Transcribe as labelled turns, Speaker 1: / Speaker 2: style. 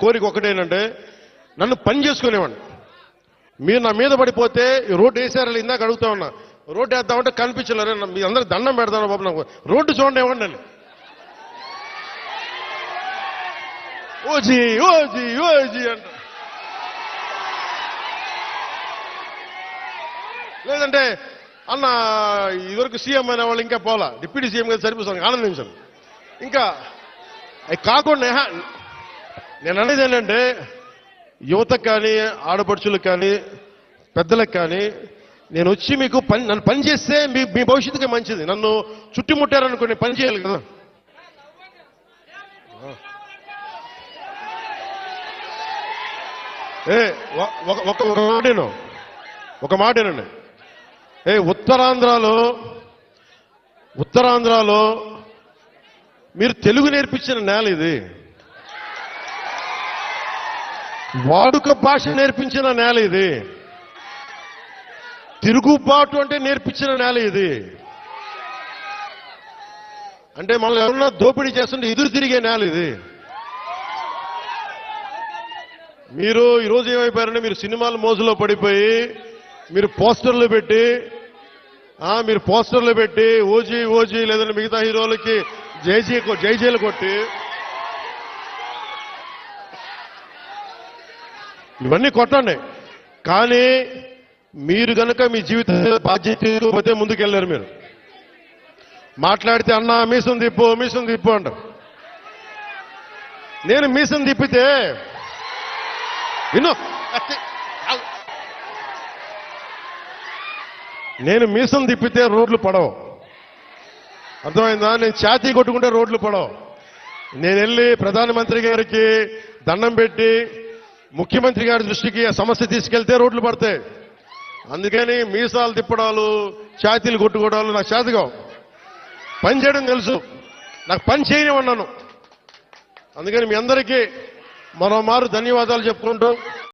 Speaker 1: కోరిక ఒకటేనంటే నన్ను పని చేసుకునేవాడిని. మీరు నా మీద పడిపోతే రోడ్డు వేసారని ఇందాక అడుగుతా ఉన్నా, రోడ్డు వేద్దామంటే కనిపించలేరు. మీ అందరూ దండం పెడతాను బాబు, నాకు రోడ్డు చూడండి ఇవ్వండి అని. ఓజీ ఓజీ ఓజీ అంట. లేదంటే అన్న ఇదివరకు సీఎం అనే వాళ్ళు ఇంకా పోలా, డిప్యూటీ సీఎం గారు సరిపోతాను ఆనందించాను. ఇంకా అవి కాకుండా నేను అనేది ఏంటంటే యువతకు కానీ ఆడపడుచులకు కానీ పెద్దలకు కానీ నేను వచ్చి మీకు నన్ను పని చేస్తే మీ భవిష్యత్తుకి మంచిది. నన్ను చుట్టుముట్టారనుకోండి, పని చేయాలి కదా. ఒక మాటేనండి. ఉత్తరాంధ్రలో మీరు తెలుగు నేర్పించిన నేల ఇది, వాడుక భాష నేర్పించిన నేల ఇది, తిరుగుబాటు అంటే నేర్పించిన నేల ఇది. అంటే మనల్ని ఎవరన్నా దోపిడీ చేస్తుంటే ఎదురు తిరిగే నేల ఇది. మీరు ఈరోజు ఏమైపోయారంటే మీరు సినిమాల మోజులో పడిపోయి మీరు పోస్టర్లు పెట్టి ఓజీ ఓజీ లేదంటే మిగతా హీరోలకి జైజీలు కొట్టి ఇవన్నీ కొట్టండి. కానీ మీరు కనుక మీ జీవిత బాధ్యత ముందుకెళ్ళారు. మీరు మాట్లాడితే అన్నా మీసం తిప్పు అంటారు. నేను మీసం తిప్పితే రోడ్లు పడవు. అర్థమైందా? నేను ఛాతీ కొట్టుకుంటే రోడ్లు పడవు. నేను వెళ్ళి ప్రధానమంత్రి గారికి దండం పెట్టి ముఖ్యమంత్రి గారి దృష్టికి ఆ సమస్య తీసుకెళ్తే రోడ్లు పడతాయి. అందుకని మీసాలు తిప్పడాలు ఛాతీలు కొట్టుకోవడాలు నాకు చేతగావు. పని చేయడం తెలుసు, నాకు పని చేయనివన్నాను. అందుకని మీ అందరికీ మరోమారు ధన్యవాదాలు చెప్పుకుంటూ